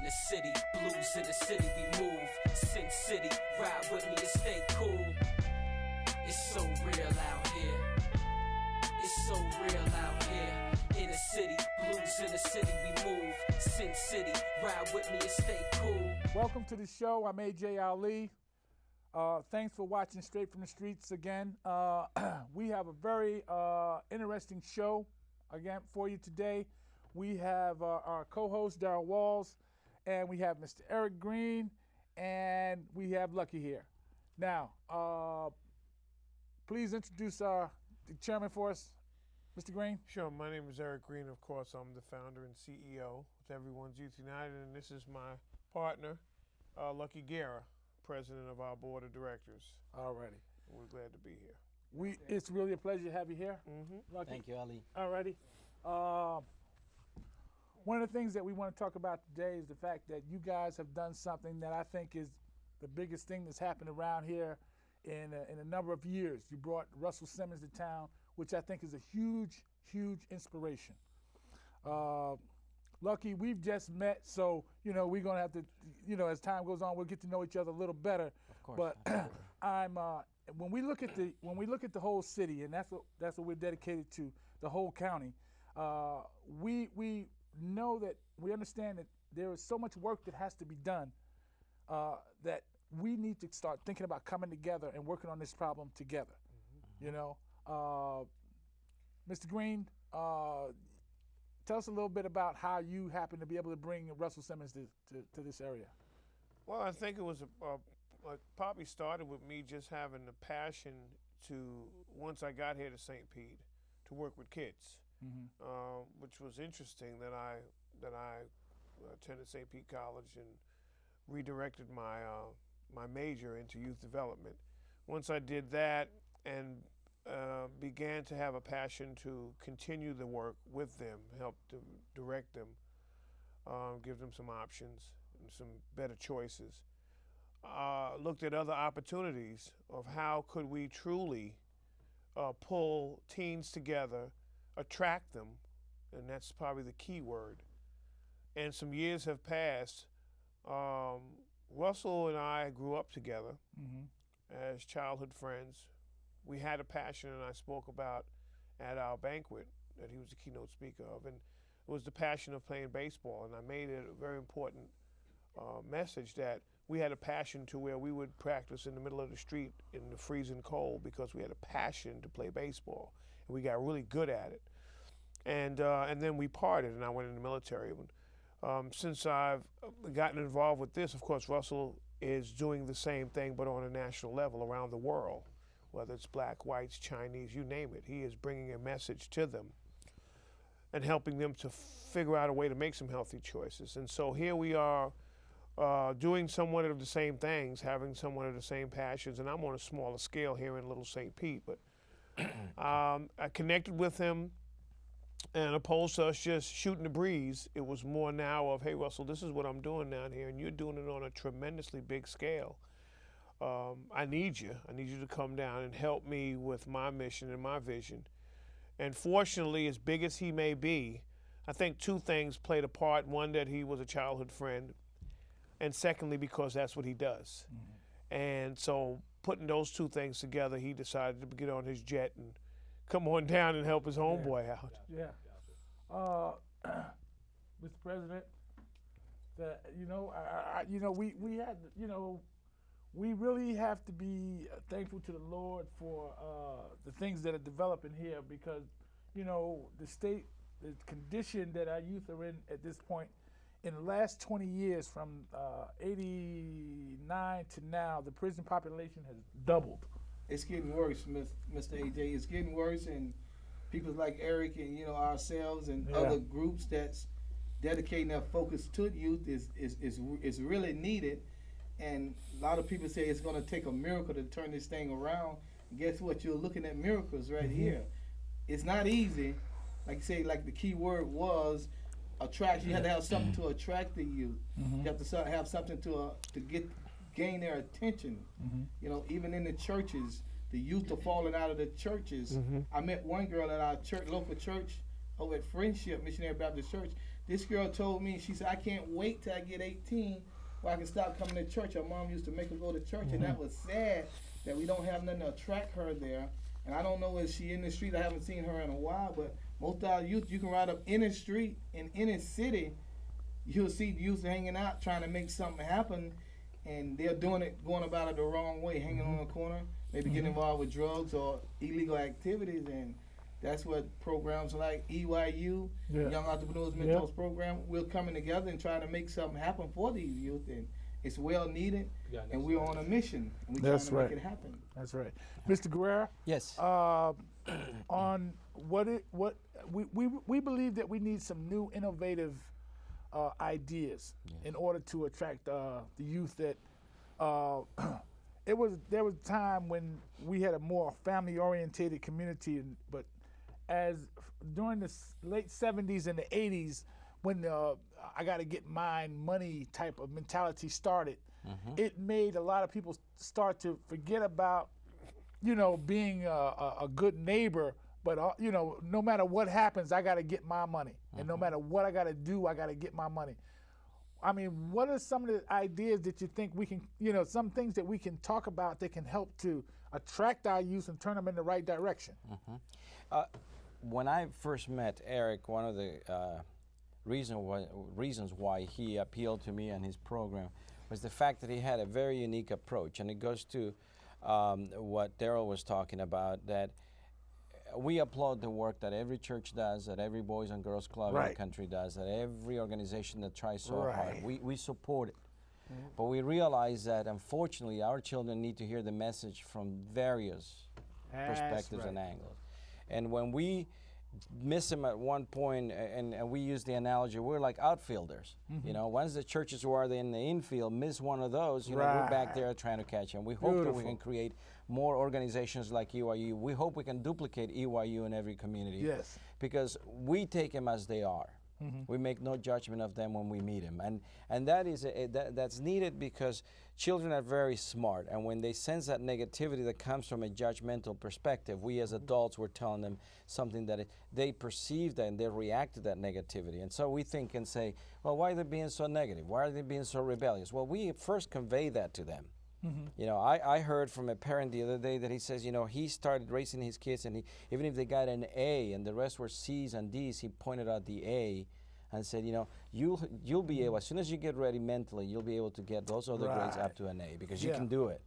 the city, blues in the city, we move. Sin City, ride with me and stay cool. It's so real out here. It's so real out here. In the city, blues in the city, we move. Sin City, ride with me and stay cool. Welcome to the show. I'm AJ Ali. Thanks for watching Straight from the Streets again. We have a very interesting show again for you today. We have our co-host Darryl Walls, and we have Mr. Eric Green, and we have Lucky here. Now, please introduce the chairman for us, Mr. Green. Sure. My name is Eric Green. Of course, I'm the founder and CEO of Everyone's Youth United, and this is my partner, Lucky Guerra, president of our board of directors. Alrighty. We're glad to be here. It's really a pleasure to have you here. Lucky. Thank you, Ali. Alrighty. One of the things that we want to talk about today is the fact that you guys have done something that I think is the biggest thing that's happened around here in a number of years. You brought Russell Simmons to town, which I think is a huge, huge inspiration. Lucky, we've just met, so we're gonna have to, as time goes on, we'll get to know each other a little better. Of course. But when we look at the whole city, and that's what we're dedicated to, the whole county. We know that we understand that there is so much work that has to be done that we need to start thinking about coming together and working on this problem together. Mr. Green, tell us a little bit about how you happen to be able to bring Russell Simmons to this area. Well, I think it was probably started with me just having the passion to, once I got here to St. Pete, to work with kids, which was interesting that I attended St. Pete College and redirected my major into youth development. Once I did that and began to have a passion to continue the work with them, help to direct them, give them some options and some better choices. Looked at other opportunities of how could we truly pull teens together, attract them, and that's probably the key word. And some years have passed. Russell and I grew up together as childhood friends. We had a passion, and I spoke about at our banquet that he was the keynote speaker of, and it was the passion of playing baseball. And I made it a very important message that we had a passion to where we would practice in the middle of the street in the freezing cold because we had a passion to play baseball, and we got really good at it. And then we parted, and I went in the military. Since I've gotten involved with this, of course, Russell is doing the same thing, but on a national level around the world. Whether it's black, whites, Chinese, you name it. He is bringing a message to them and helping them to figure out a way to make some healthy choices. And so here we are doing somewhat of the same things, having somewhat of the same passions, and I'm on a smaller scale here in Little St. Pete. But I connected with him, and opposed to us just shooting the breeze, it was more now of, hey, Russell, this is what I'm doing down here, and you're doing it on a tremendously big scale. I need you to come down and help me with my mission and my vision. And fortunately, as big as he may be, I think two things played a part. One, that he was a childhood friend, and secondly, because that's what he does. And so putting those two things together, he decided to get on his jet and come on down and help his homeboy out. Yeah. Mr. President, we really have to be thankful to the Lord for the things that are developing here, because, the condition that our youth are in at this point, in the last 20 years, from 89 to now, the prison population has doubled. It's getting worse, Mr. AJ. It's getting worse, and people like Eric and ourselves and other groups that's dedicating their focus to youth is really needed. And a lot of people say it's going to take a miracle to turn this thing around. And guess what? You're looking at miracles right here. It's not easy. Like you say, like the key word was attraction. You have to have something to attract the youth. You have to have something to gain their attention. Even in the churches, the youth are falling out of the churches. I met one girl at our local church over at Friendship Missionary Baptist Church. This girl told me, she said, I can't wait till I get 18 where I can stop coming to church. Her mom used to make her go to church, and that was sad that we don't have nothing to attract her there. And I don't know if she in the street. I haven't seen her in a while, but most of our youth, you can ride up in the street in any city, you'll see youth hanging out trying to make something happen, and they're doing it, going about it the wrong way, hanging on the corner, maybe getting involved with drugs or illegal activities, and that's what programs like EYU, Young Entrepreneurs Mentors Program, we're coming together and trying to make something happen for these youth, and it's well needed, and we're on a mission, and we're trying to make it happen. That's right. Mr. Guerrero? Yes. On we believe that we need some new innovative ideas in order to attract the youth that there was a time when we had a more family oriented community, but as during the late 70s and the 80s, when I got to get mine money type of mentality started, it made a lot of people start to forget about, being a good neighbor, but no matter what happens, I got to get my money, and no matter what I got to do, I got to get my money. I mean, what are some of the ideas that you think we can, some things that we can talk about that can help to attract our youth and turn them in the right direction? When I first met Eric, one of the reasons why he appealed to me and his program was the fact that he had a very unique approach, and it goes to what Daryl was talking about, that we applaud the work that every church does, that every Boys and Girls Club in the country does, that every organization that tries so hard, we support it. But we realize that, unfortunately, our children need to hear the message from various perspectives and angles. And when we miss them at one point, and we use the analogy, we're like outfielders. Once the churches who are in the infield miss one of those, we're back there trying to catch them. We hope that we can create more organizations like EYU. We hope we can duplicate EYU in every community. Yes. Because we take them as they are. We make no judgment of them when we meet them, and that is that's needed because children are very smart, and when they sense that negativity that comes from a judgmental perspective, we as adults were telling them something that they perceive that and they react to that negativity, and so we think and say, well, why are they being so negative? Why are they being so rebellious? Well, we first convey that to them. I heard from a parent the other day that he says, he started raising his kids, and even if they got an A and the rest were C's and D's, he pointed out the A and said, you'll be able, as soon as you get ready mentally, you'll be able to get those other grades up to an A because you can do it.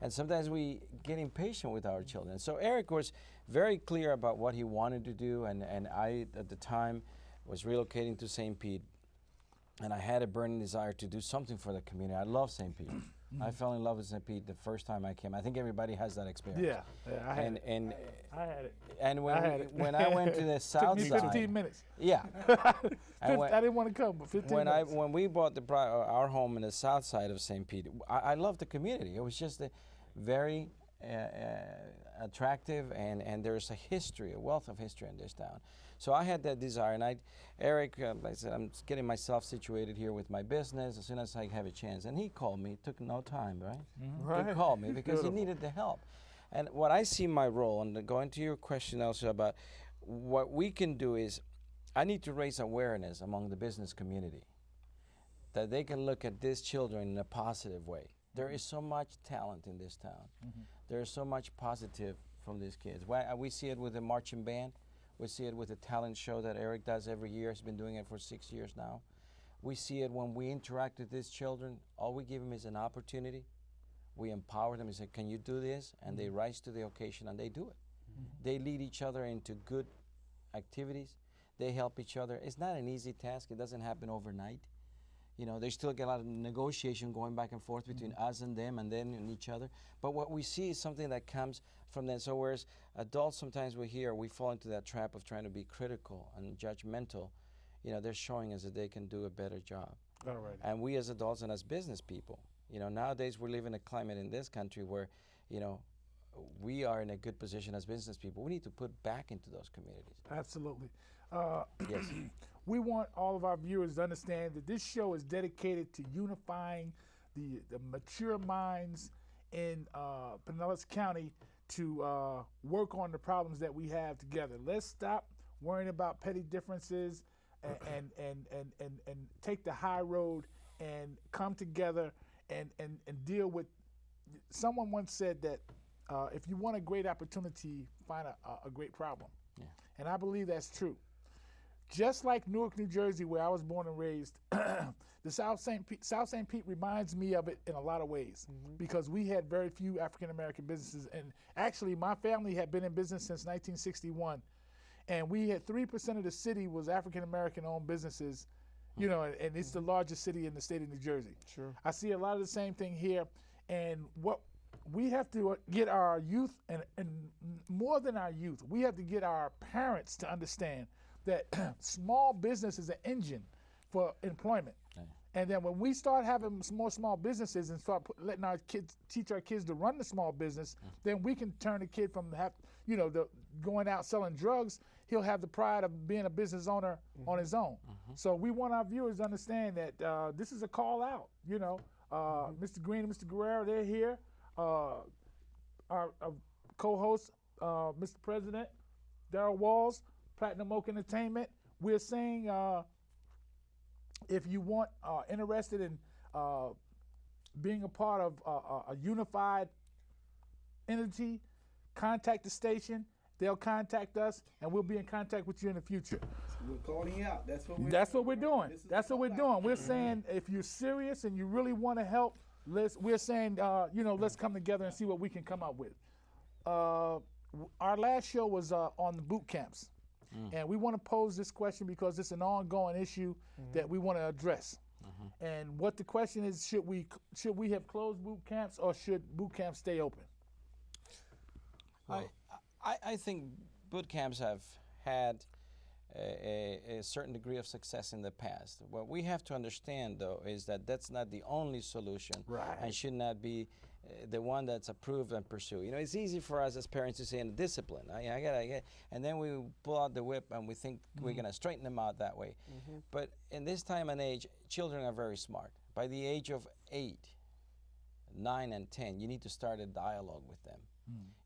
And sometimes we get impatient with our children. So Eric was very clear about what he wanted to do, and I, at the time, was relocating to St. Pete, and I had a burning desire to do something for the community. I love St. Pete. I fell in love with St. Pete the first time I came. I think everybody has that experience. I had it. And when I went to the south side, took me 15 minutes. Yeah. I didn't want to come, but 15 minutes. When we bought our home in the south side of St. Pete, I loved the community. It was just a very attractive, and there's a wealth of history in this town. So I had that desire, and Eric, I said, I'm getting myself situated here with my business as soon as I have a chance. And he called me. It took no time, right? He called me because he needed the help. And what I see my role, and going to your question also about what we can do is, I need to raise awareness among the business community that they can look at these children in a positive way. There is so much talent in this town. There is so much positive from these kids. We see it with the marching band. We see it with the talent show that Eric does every year. He's been doing it for 6 years now. We see it when we interact with these children. All we give them is an opportunity. We empower them and say, can you do this? And they rise to the occasion and they do it. They lead each other into good activities. They help each other. It's not an easy task. It doesn't happen overnight. They still get a lot of negotiation going back and forth between us and them and then and each other. But what we see is something that comes from them. So whereas adults sometimes we fall into that trap of trying to be critical and judgmental, they're showing us that they can do a better job. All right. And we as adults and as business people, nowadays we live in a climate in this country where, we are in a good position as business people. We need to put back into those communities. Absolutely. Yes. We want all of our viewers to understand that this show is dedicated to unifying the mature minds in Pinellas County to work on the problems that we have together. Let's stop worrying about petty differences and take the high road and come together and deal with. Someone once said that if you want a great opportunity, find a great problem. Yeah. And I believe that's true. Just like Newark, New Jersey, where I was born and raised, the South St. Pete reminds me of it in a lot of ways because we had very few African American businesses. And actually, my family had been in business since 1961. And we had 3% of the city was African American owned businesses, you know, and it's the largest city in the state of New Jersey. Sure. I see a lot of the same thing here. And what we have to get our youth, and more than our youth, we have to get our parents to understand that small business is an engine for employment. Yeah. And then when we start having more small businesses and start letting our kids, teach our kids to run the small business, then we can turn a kid from going out selling drugs. He'll have the pride of being a business owner on his own. So we want our viewers to understand that this is a call out. You know, Mr. Green and Mr. Guerrero, they're here. Our co-host, Mr. President, Darrell Walls, Platinum Oak Entertainment. We're saying if you want interested in being a part of a unified entity, contact the station. They'll contact us, and we'll be in contact with you in the future. We're calling you out. That's what we're doing. That's what we're doing. We're saying if you're serious and you really want to help, we're saying let's come together and see what we can come up with. Our last show was on the boot camps. And we want to pose this question because it's an ongoing issue that we want to address. And what the question is, should we have closed boot camps or should boot camps stay open? I think boot camps have had a certain degree of success in the past. What we have to understand, though, is that that's not the only solution, and should not be the one that's approved and pursued. You know, it's easy for us as parents to say, in discipline, I got, and then we pull out the whip and we think we're going to straighten them out that way. But in this time and age, children are very smart. By the age of 8, 9, and 10, you need to start a dialogue with them.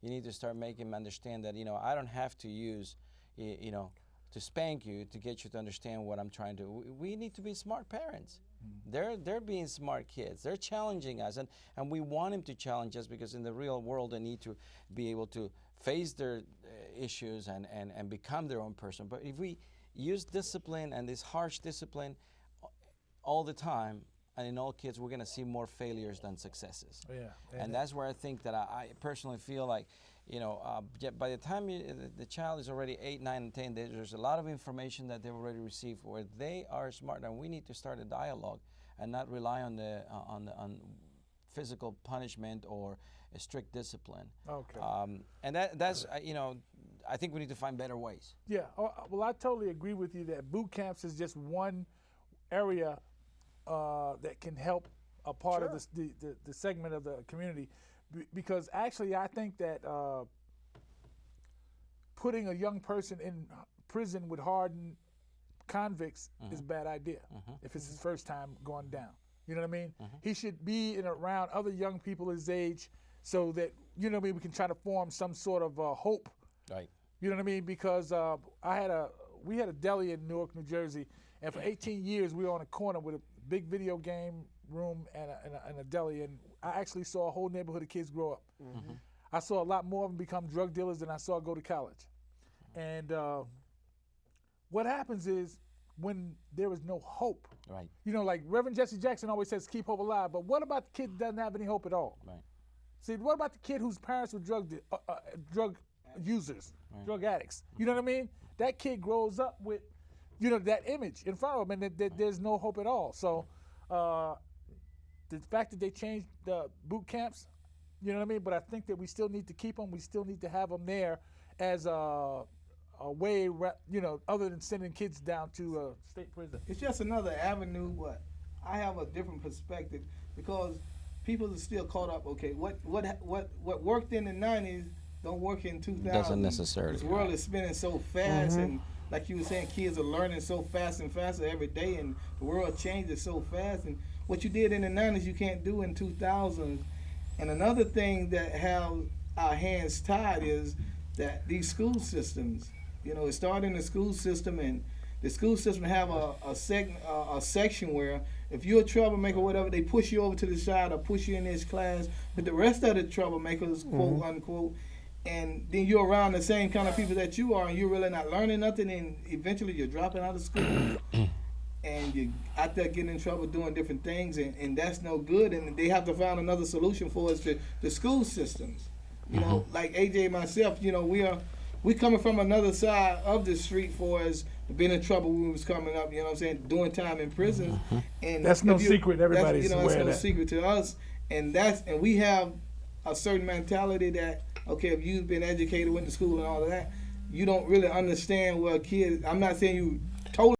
You need to start making them understand that, I don't have to use, to spank you to get you to understand what I'm trying to. We need to be smart parents. They're being smart kids. They're challenging us, and we want them to challenge us because in the real world they need to be able to face their issues and become their own person. But if we use discipline and this harsh discipline all the time, and in all kids, we're going to see more failures than successes. And that's where I think that I personally feel like, by the time the child is already 8, 9, and 10, there's a lot of information that they've already received where they are smart, and we need to start a dialogue and not rely on physical punishment or a strict discipline. Okay. And that's I think we need to find better ways. Yeah. Well, I totally agree with you that boot camps is just one area that can help a part of the segment of the community, because actually I think that putting a young person in prison with hardened convicts is a bad idea if it's his first time going down. You know what I mean? He should be around other young people his age so that, we can try to form some sort of hope. Right. You know what I mean? Because we had a deli in Newark, New Jersey, and for 18 years we were on a corner with a big video game room and a deli, and I actually saw a whole neighborhood of kids grow up. I saw a lot more of them become drug dealers than I saw go to college. And what happens is when there is no hope, right? Like Reverend Jesse Jackson always says, keep hope alive, but what about the kid that doesn't have any hope at all? Right. See, what about the kid whose parents were drug users, drug addicts? You know what I mean? That kid grows up with that image in front of them, and that there's no hope at all. So the fact that they changed the boot camps, you know what I mean? But I think that we still need to keep them. We still need to have them there as a way, other than sending kids down to state prison. It's just another avenue, but I have a different perspective because people are still caught up. Okay, what worked in the 90s don't work in 2000. Doesn't necessarily. This world is spinning so fast, and like you were saying, kids are learning so fast and faster every day, and the world changes so fast. And what you did in the 90s, you can't do in 2000. And another thing that has our hands tied is that these school systems, it started in the school system, and the school system have a section where if you're a troublemaker or whatever, they push you over to the side or push you in this class. But the rest of the troublemakers, quote unquote, and then you're around the same kind of people that you are, and you're really not learning nothing, and eventually you're dropping out of school. And you're out there getting in trouble doing different things, and that's no good. And they have to find another solution for us, the school systems. You know, like AJ and myself, you know, we coming from another side of the street for us being in trouble when we was coming up, you know what I'm saying, doing time in prison. And that's no secret. Everybody's aware of that. That's no secret to us. And we have a certain mentality that, okay, if you've been educated, went to school and all of that, you don't really understand what kids, I'm not saying you